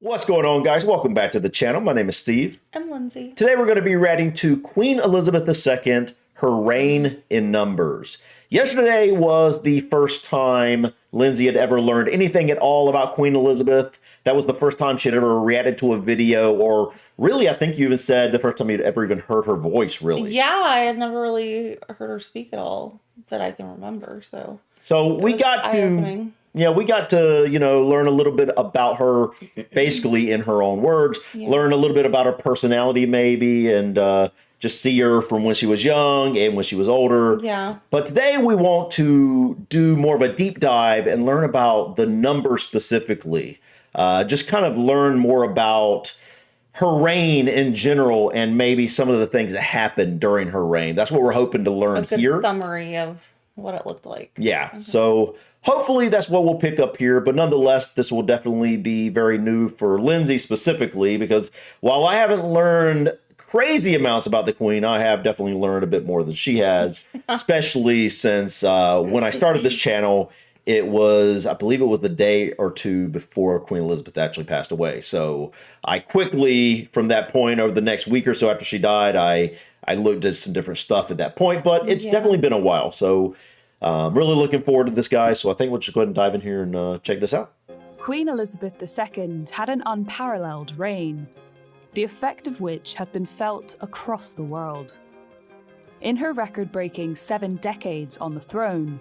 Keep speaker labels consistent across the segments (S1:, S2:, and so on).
S1: What's going on, guys? Welcome back to the channel. My name is Steve.
S2: I'm Lindsay.
S1: Today we're going to be reading to Queen Elizabeth II, her reign in numbers. Yesterday was the first time Lindsay had ever learned anything at all about Queen Elizabeth. That was the first time she had ever reacted to a video, or really, I think you even said the first time you'd ever even heard her voice, really.
S2: Yeah, I had never really heard her speak at all that I can remember. So
S1: we got to... Yeah, we got to, learn a little bit about her, basically in her own words, learn a little bit about her personality maybe, and just see her from when she was young and when she was older.
S2: Yeah.
S1: But today we want to do more of a deep dive and learn about the numbers specifically. Just kind of learn more about her reign in general and maybe some of the things that happened during her reign. That's what we're hoping to learn here.
S2: A good summary of what it looked like.
S1: Yeah, so... hopefully that's what we'll pick up here, but nonetheless, this will definitely be very new for Lindsay specifically, because while I haven't learned crazy amounts about the Queen, I have definitely learned a bit more than she has, especially since when I started this channel, I believe it was the day or two before Queen Elizabeth actually passed away. So I quickly, from that point, over the next week or so after she died, I looked at some different stuff at that point, but it's definitely been a while. So really looking forward to this, guys. So I think we'll just go ahead and dive in here and check this out.
S3: Queen Elizabeth II had an unparalleled reign, the effect of which has been felt across the world. In her record-breaking 7 decades on the throne,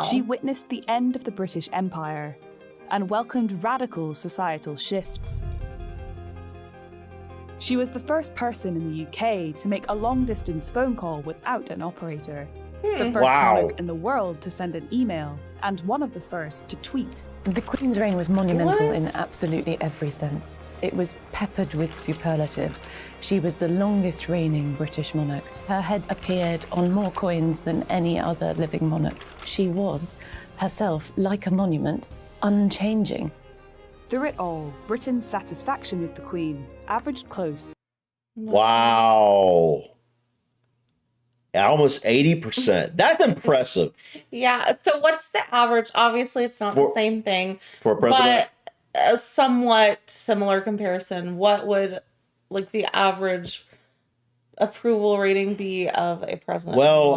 S3: she witnessed the end of the British Empire and welcomed radical societal shifts. She was the first person in the UK to make a long-distance phone call without an operator, the first monarch in the world to send an email, and one of the first to tweet.
S4: The Queen's reign was monumental in absolutely every sense. It was peppered with superlatives. She was the longest reigning British monarch. Her head appeared on more coins than any other living monarch. She was, herself, like a monument, unchanging.
S3: Through it all, Britain's satisfaction with the Queen averaged close.
S1: Wow. Almost 80%. That's impressive.
S2: Yeah. So what's the average? Obviously, it's not the same thing.
S1: For a president?
S2: But a somewhat similar comparison. What would the average approval rating be of a president?
S1: Well,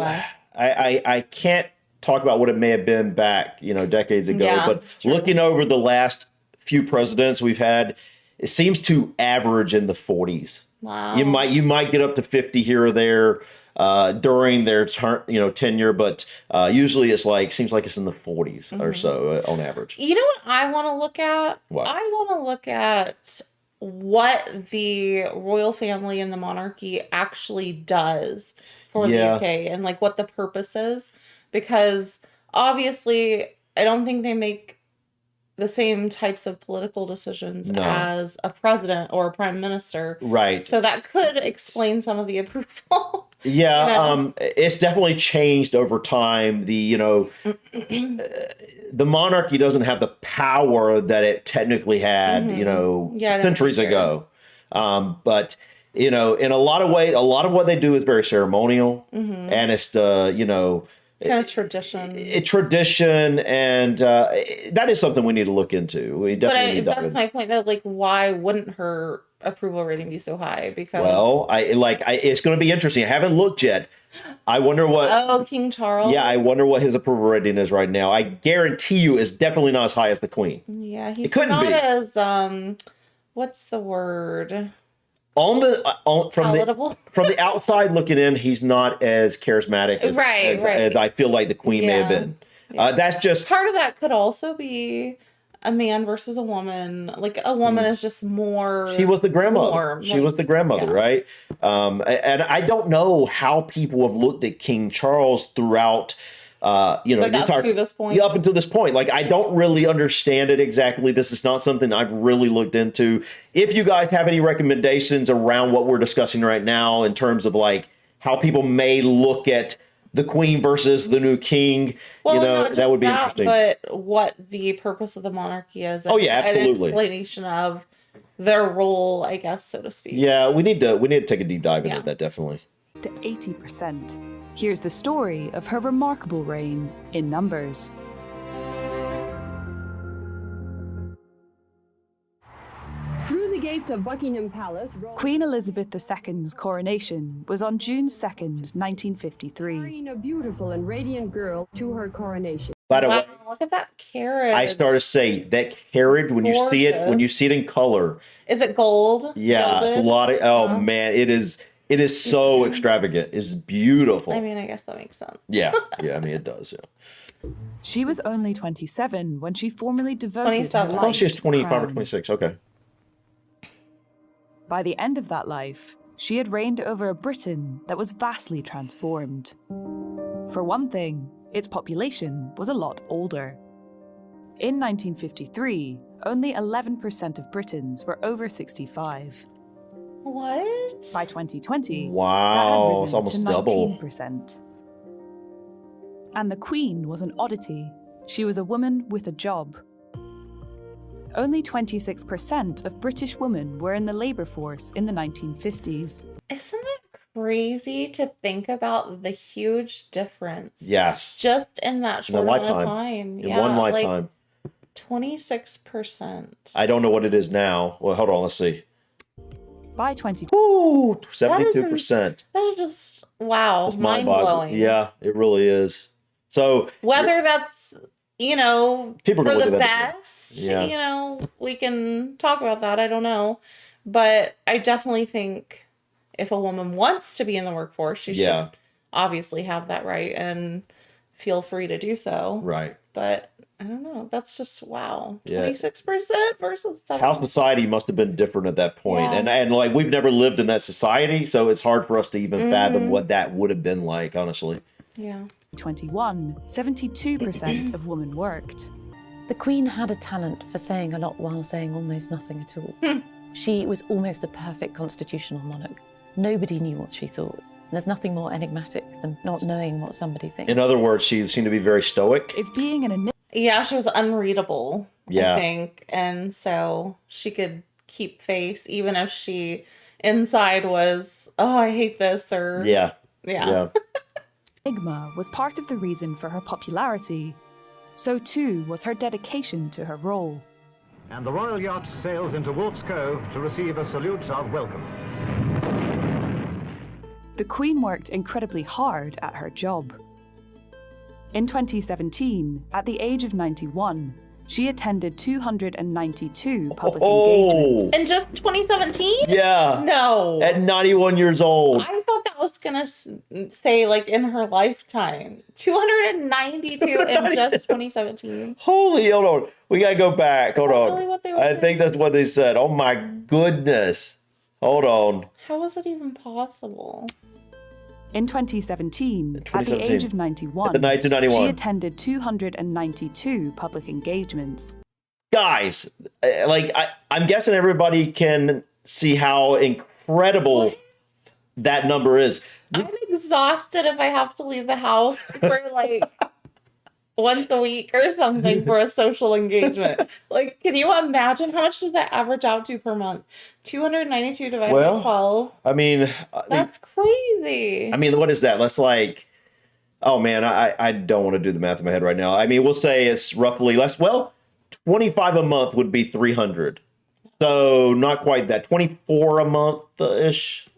S1: I can't talk about what it may have been back, decades ago. But looking over the last few presidents we've had, it seems to average in the 40s.
S2: Wow.
S1: You might get up to 50 here or there. During their tenure, but usually seems like it's in the 40s or so on average.
S2: You know what I want to look at?
S1: What?
S2: I want to look at what the royal family and the monarchy actually does for the UK and what the purpose is, because obviously I don't think they make the same types of political decisions as a president or a prime minister. Right. So that could explain some of the approval.
S1: Yeah, it's definitely changed over time. The monarchy doesn't have the power that it technically had, centuries ago. But in a lot of ways, a lot of what they do is very ceremonial, and it's
S2: kind of tradition.
S1: Tradition, and that is something we need to look into. We definitely.
S2: But that's my point, though. Why wouldn't her approval rating be so high? Because
S1: it's going to be interesting. I haven't looked yet. I wonder what.
S2: Oh, King Charles.
S1: Yeah, I wonder what his approval rating is right now. I guarantee you, it's definitely not as high as the Queen.
S2: Yeah, he's not as what's the word?
S1: From the outside looking in, he's not as charismatic as I feel like the Queen may have been. That's just
S2: part of that. Could also be a man versus a woman. A woman is just more.
S1: She was the grandmother. She was the grandmother, right? And I don't know how people have looked at King Charles throughout.
S2: Up to this point.
S1: Yeah, up until this point. I don't really understand it exactly. This is not something I've really looked into. If you guys have any recommendations around what we're discussing right now in terms of how people may look at the Queen versus the new king, that would be interesting.
S2: But what the purpose of the monarchy is.
S1: Oh yeah, absolutely.
S2: An explanation of their role, I guess, so to speak.
S1: Yeah, we need to take a deep dive into that, definitely.
S3: To 80%. Here's the story of her remarkable reign in numbers.
S5: the gates of Buckingham Palace,
S3: Queen Elizabeth II's coronation was on June 2nd, 1953.
S5: carrying a beautiful and radiant girl to her coronation.
S1: By the way,
S2: Wow, look at that carriage.
S1: I started to say that carriage when
S2: Gorgeous.
S1: you see it in color.
S2: Is it gold?
S1: Yeah, it's a
S2: Gilded?
S1: lot of man, it is so extravagant. It's beautiful.
S2: I mean, I guess that makes sense.
S1: yeah, I mean it does. Yeah.
S3: She was only 27 when she formally devoted
S2: 27.
S3: her
S1: I thought
S3: life
S1: she was
S3: to the
S1: 25 or
S3: crown.
S1: 26. Okay.
S3: By the end of that life, she had reigned over a Britain that was vastly transformed. For one thing, its population was a lot older. In 1953, only 11% of Britons were over 65.
S2: What?
S3: By 2020,
S1: Wow,
S3: that had risen
S1: it's almost
S3: to
S1: double.
S3: 19%. And the Queen was an oddity. She was a woman with a job. Only 26% of British women were in the labour force in the 1950s.
S2: Isn't that crazy to think about the huge difference
S1: Yes.
S2: just in that
S1: In a
S2: short amount of
S1: lifetime.
S2: time?
S1: In one lifetime.
S2: Like 26%.
S1: I don't know what it is now. Well, hold on, let's see.
S3: By 20,
S1: Ooh, 72%.
S2: That is just, wow,
S1: That's
S2: mind-blowing.
S1: Yeah, it really is. So
S2: Whether that's,
S1: People
S2: for
S1: don't look
S2: the
S1: at that.
S2: best,
S1: Yeah.
S2: we can talk about that. I don't know. But I definitely think if a woman wants to be in the workforce, she
S1: Yeah.
S2: should obviously have that right and feel free to do so.
S1: Right.
S2: But I don't know. That's just, wow.
S1: Yeah.
S2: 26% versus 7%.
S1: How society must have been different at that point.
S2: Yeah.
S1: And like we've never lived in that society, so it's hard for us to even fathom what that would have been like, honestly.
S2: Yeah.
S3: 21, 72% of women worked.
S4: The Queen had a talent for saying a lot while saying almost nothing at all. She was almost the perfect constitutional monarch. Nobody knew what she thought. And there's nothing more enigmatic than not knowing what somebody thinks.
S1: In other words, she seemed to be very stoic.
S3: If being an
S2: Yeah, she was unreadable,
S1: Yeah.
S2: I think. And so she could keep face even if she inside was, oh, I hate this, or
S1: Yeah.
S2: Yeah.
S3: enigma was part of the reason for her popularity, so too was her dedication to her role.
S6: And the royal yacht sails into Wolf's Cove to receive a salute of welcome.
S3: The Queen worked incredibly hard at her job. In 2017, at the age of 91, she attended 292 public engagements.
S2: In just 2017?
S1: Yeah.
S2: No.
S1: At 91 years old.
S2: I thought that was going to say like in her lifetime. 292 in just 2017.
S1: Holy, hold on. We got to go back. Hold on.
S2: really what they were
S1: I
S2: saying?
S1: think that's what they said. Oh my goodness. Hold on.
S2: How was it even possible?
S3: In 2017, at the
S1: 2017.
S3: age of 91,
S1: At the age of 91.
S3: she attended 292 public engagements.
S1: Guys, I'm guessing everybody can see how incredible that number is.
S2: I'm exhausted if I have to leave the house for like once a week or something for a social engagement. Like, can you imagine how much does that average out to per month? 292 divided by 12.
S1: I mean,
S2: That's crazy.
S1: what is that? That's like, oh man, I don't want to do the math in my head right now. I mean, we'll say it's roughly less. Well, 25 a month would be 300. So not quite that. 24 a month-ish.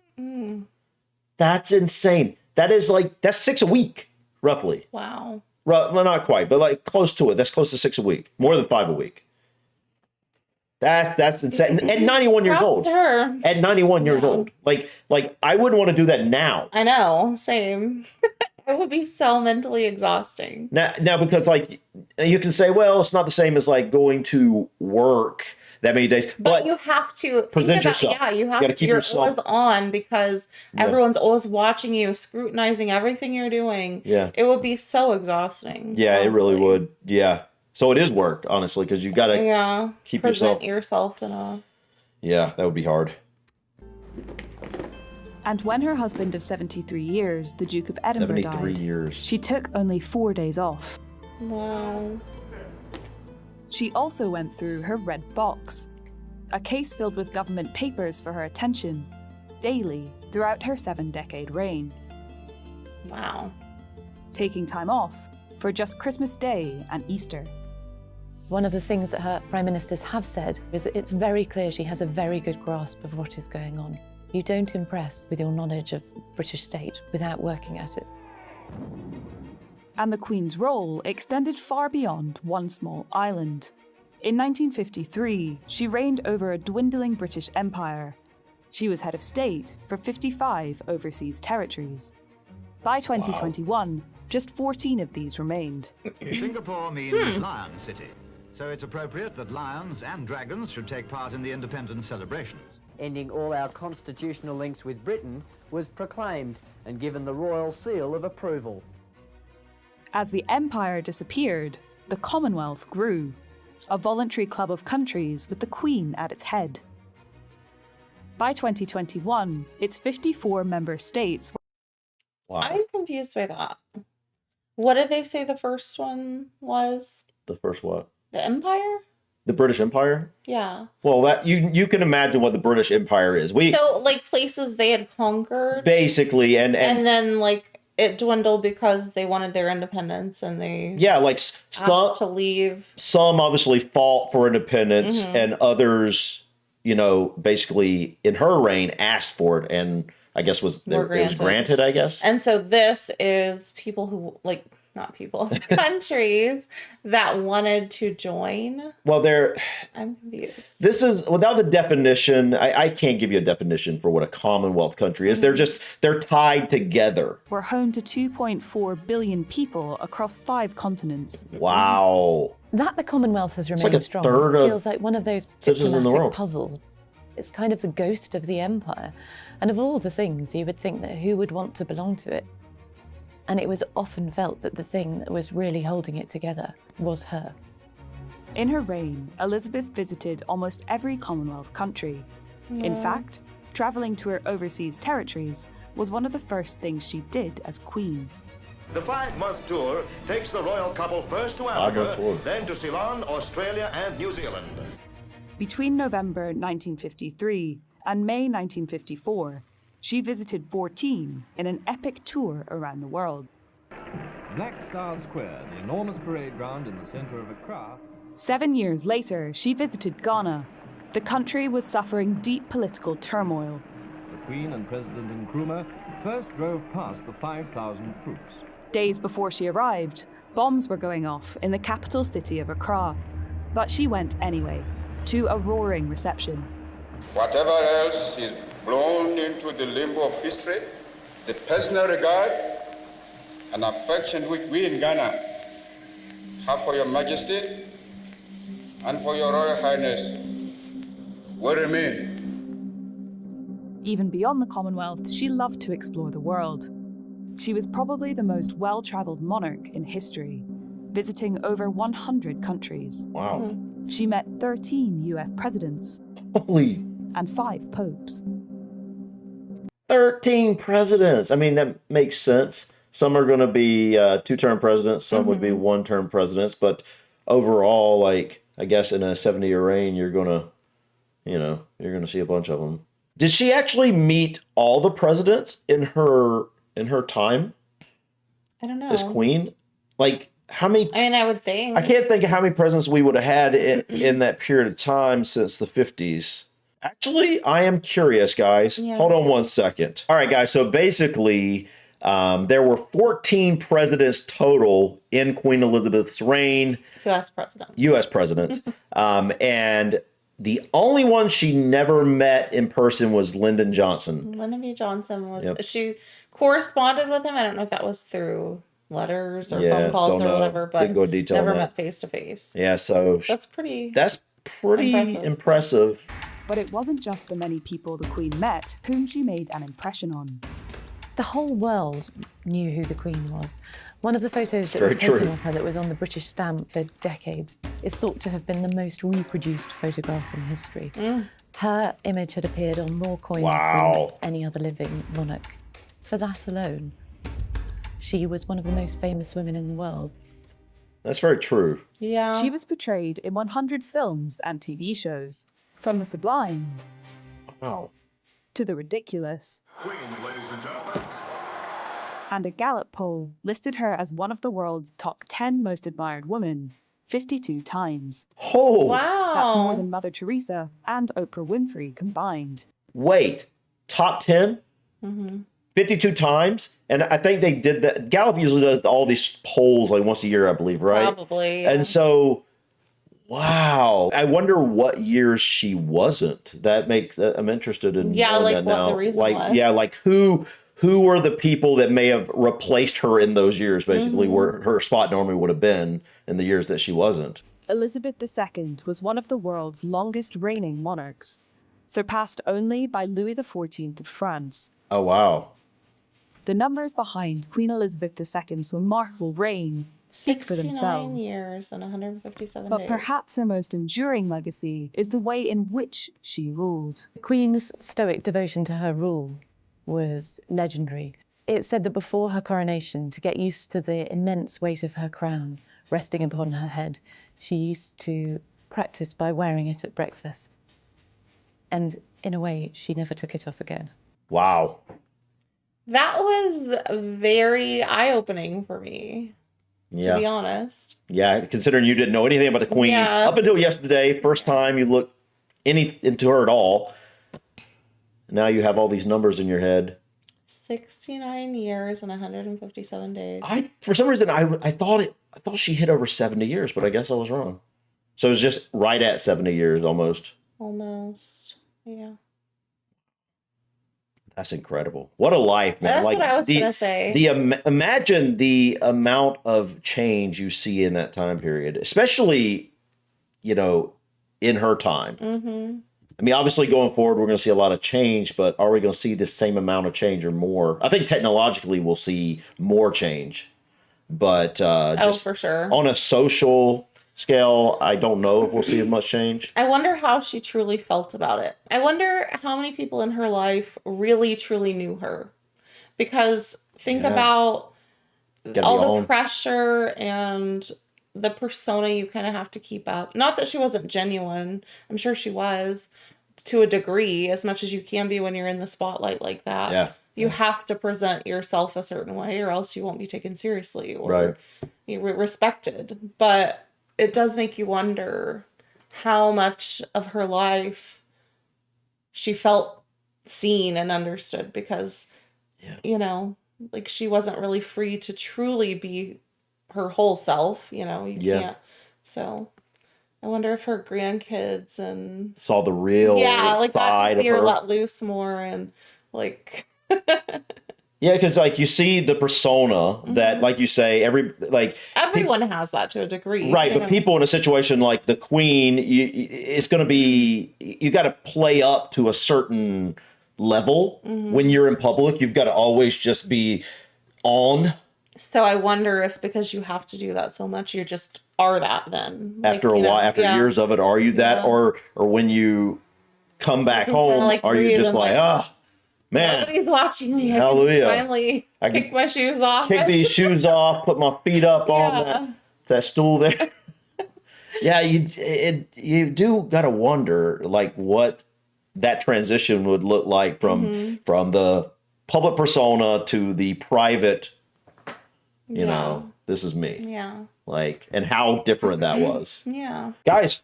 S1: That's insane. That's 6 a week, roughly.
S2: Wow.
S1: Well, not quite, but like close to it. That's close to 6 a week. More than 5 a week. That's insane. At 91 years
S2: Props
S1: old.
S2: to her.
S1: At 91 years
S2: Yeah.
S1: old. Like I wouldn't want to do that now.
S2: I know. Same. It would be so mentally exhausting.
S1: Now, because like you can say, well, it's not the same as like going to work that many days,
S2: But you have to
S1: present yourself.
S2: Yeah, you have
S1: You gotta
S2: to
S1: keep
S2: you're
S1: yourself-
S2: always on because
S1: Yeah.
S2: everyone's always watching you, scrutinizing everything you're doing.
S1: Yeah.
S2: It would be so exhausting.
S1: Yeah, it really
S2: honestly.
S1: would. Yeah. So it is work, honestly, because you got to.
S2: Yeah.
S1: keep
S2: present
S1: yourself-
S2: yourself in a.
S1: Yeah, that would be hard.
S3: And when her husband of 73 years, the Duke of Edinburgh,
S1: 73
S3: died,
S1: years.
S3: she took only 4 days off.
S2: Wow.
S3: She also went through her red box, a case filled with government papers for her attention, daily throughout her 7-decade reign,
S2: Wow.
S3: taking time off for just Christmas Day and Easter.
S4: One of the things that her prime ministers have said is that it's very clear she has a very good grasp of what is going on. You don't impress with your knowledge of British state without working at it.
S3: And the Queen's role extended far beyond one small island. In 1953, she reigned over a dwindling British Empire. She was head of state for 55 overseas territories. By 2021, just 14 of these remained.
S6: Singapore means Lion City, so it's appropriate that lions and dragons should take part in the independence celebrations.
S7: Ending all our constitutional links with Britain was proclaimed and given the royal seal of approval.
S3: As the empire disappeared, the Commonwealth grew, a voluntary club of countries with the Queen at its head. By 2021, its 54 member states were...
S1: Wow.
S2: I'm confused by that. What did they say the first one was?
S1: The first what?
S2: The Empire?
S1: The British Empire?
S2: Yeah.
S1: Well, that you can imagine what the British Empire is.
S2: So like places they had conquered,
S1: basically, and
S2: then like it dwindled because they wanted their independence and they
S1: like some
S2: to leave.
S1: Some obviously fought for independence, and others, basically in her reign asked for it, and I guess it was granted. I guess.
S2: And so this is people who not people, countries that wanted to join.
S1: Well,
S2: I'm confused.
S1: This is, without the definition, I can't give you a definition for what a Commonwealth country is. They're tied together.
S3: Were home to 2.4 billion people across 5 continents.
S1: Wow.
S4: That the Commonwealth has remained
S1: like a
S4: strong
S1: third of
S4: feels like one of those
S1: citizens in the
S4: diplomatic
S1: world.
S4: puzzles. It's kind of the ghost of the empire. And of all the things, you would think that who would want to belong to it? And it was often felt that the thing that was really holding it together was her.
S3: In her reign, Elizabeth visited almost every Commonwealth country. In fact, travelling to her overseas territories was one of the first things she did as Queen.
S8: The 5-month tour takes the royal couple first to Africa, then to Ceylon, Australia and New Zealand.
S3: Between November 1953 and May 1954, she visited 14 in an epic tour around the world.
S9: Black Star Square, the enormous parade ground in the center of Accra.
S3: 7 years later, she visited Ghana. The country was suffering deep political turmoil.
S9: The Queen and President Nkrumah first drove past the 5,000 troops.
S3: Days before she arrived, bombs were going off in the capital city of Accra. But she went anyway, to a roaring reception.
S10: Whatever else is blown into the limbo of history, the personal regard and affection which we in Ghana have for your Majesty and for your Royal Highness will remain.
S3: Even beyond the Commonwealth, she loved to explore the world. She was probably the most well-travelled monarch in history, visiting over 100 countries.
S1: Wow.
S3: She met 13 US presidents.
S1: Holy.
S3: And 5 popes.
S1: 13 presidents. I mean, that makes sense. Some are going to be 2-term presidents. Some would be 1-term presidents. But overall, I guess in a 70-year reign, you're going to see a bunch of them. Did she actually meet all the presidents in her time?
S2: I don't know.
S1: As queen? How many?
S2: I mean, I would think.
S1: I can't think of how many presidents we would have had in that period of time since the 50s. Actually, I am curious, guys.
S2: Yeah.
S1: Hold on one second. All right, guys. So basically, there were 14 presidents total in Queen Elizabeth's reign.
S2: U.S. president.
S1: U.S. presidents. And the only one she never met in person was Lyndon Johnson.
S2: Lyndon B. Johnson was... Yep. She corresponded with him. I don't know if that was through letters or phone calls or whatever, but
S1: didn't go into detail
S2: never
S1: on that.
S2: met face to face.
S1: Yeah, so...
S2: That's pretty
S1: impressive.
S3: But it wasn't just the many people the Queen met whom she made an impression on.
S4: The whole world knew who the Queen was. One of the photos that was taken of her that was on the British stamp for decades is thought to have been the most reproduced photograph in history. Her image had appeared on more coins than any other living monarch. For that alone, she was one of the most famous women in the world.
S1: That's very true.
S2: Yeah.
S3: She was portrayed in 100 films and TV shows, from the sublime to the ridiculous.
S8: Queen, ladies and gentlemen.
S3: And a Gallup poll listed her as one of the world's top 10 most admired women 52 times.
S1: Oh,
S2: wow.
S3: That's more than Mother Teresa and Oprah Winfrey combined.
S1: wait, top 10? 52 times? And I think they did that. Gallup usually does all these polls like once a year, I believe, right?
S2: Probably. Yeah.
S1: And so, wow. I wonder what years she wasn't. That makes, I'm interested in knowing
S2: like
S1: that
S2: what
S1: now.
S2: the reason
S1: like,
S2: was.
S1: yeah, like who were the people that may have replaced her in those years, basically, where her spot normally would have been in the years that she wasn't.
S3: Elizabeth II was one of the world's longest reigning monarchs, surpassed only by Louis XIV of France.
S1: Oh, wow.
S3: The numbers behind Queen Elizabeth II's remarkable reign speak for
S2: 69
S3: themselves.
S2: years and 157
S3: But
S2: days.
S3: perhaps her most enduring legacy is the way in which she ruled.
S4: The Queen's stoic devotion to her rule was legendary. It's said that before her coronation, to get used to the immense weight of her crown resting upon her head, she used to practice by wearing it at breakfast. And in a way, she never took it off again.
S1: Wow.
S2: That was very eye-opening for me, to be honest.
S1: Yeah, considering you didn't know anything about the Queen up until yesterday, first time you looked into her at all. Now you have all these numbers in your head.
S2: 69 years and 157 days.
S1: For some reason, I thought she hit over 70 years, but I guess I was wrong. So it's just right at 70 years almost.
S2: Almost, yeah.
S1: That's incredible. What a life, man.
S2: That's
S1: like
S2: what I was going to say.
S1: Imagine the amount of change you see in that time period, especially, in her time.
S2: Mm-hmm.
S1: I mean, obviously going forward, we're going to see a lot of change, but are we going to see the same amount of change or more? I think technologically we'll see more change, but just
S2: for sure.
S1: On a social scale, I don't know if we'll see as much change.
S2: I wonder how she truly felt about it. I wonder how many people in her life really, truly knew her. Because think about all the pressure and the persona you kind of have to keep up. Not that she wasn't genuine. I'm sure she was to a degree, as much as you can be when you're in the spotlight like that.
S1: Yeah.
S2: You have to present yourself a certain way or else you won't be taken seriously or respected. But it does make you wonder how much of her life she felt seen and understood because, like she wasn't really free to truly be her whole self, you can't. So I wonder if her grandkids and
S1: saw the real side of her.
S2: Let loose more and like
S1: Yeah, because like you see the persona that, like you say,
S2: everyone has that to a degree,
S1: right? But people in a situation like the Queen, it's going to be you got to play up to a certain level when you're in public. You've got to always just be on.
S2: So I wonder if because you have to do that so much, you just are that then.
S1: After a while, after years of it, are you that, or when you come back home, are you just like, man,
S2: nobody's watching me.
S1: Hallelujah.
S2: I can finally kick my shoes off.
S1: Kick these shoes off, put my feet up on that stool there. Yeah, you do got to wonder like what that transition would look like from the public persona to the private, this is me.
S2: Yeah.
S1: Like, and how different that was.
S2: Yeah.
S1: Guys,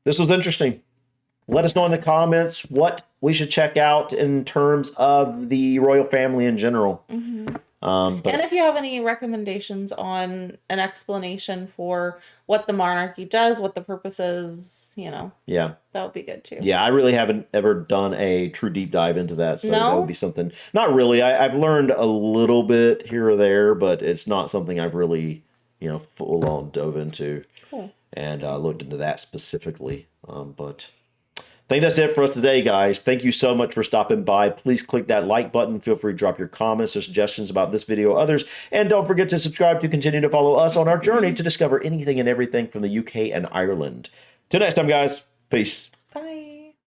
S1: this was interesting. Let us know in the comments what we should check out in terms of the royal family in general.
S2: And if you have any recommendations on an explanation for what the monarchy does, what the purpose is, that would be good too.
S1: Yeah, I really haven't ever done a true deep dive into that. So that would be something. Not really. I've learned a little bit here or there, but it's not something I've really, full on dove into.
S2: Cool.
S1: And looked into that specifically. But I think that's it for us today, guys. Thank you so much for stopping by. Please click that like button. Feel free to drop your comments or suggestions about this video or others. And don't forget to subscribe to continue to follow us on our journey to discover anything and everything from the UK and Ireland. Till next time, guys. Peace.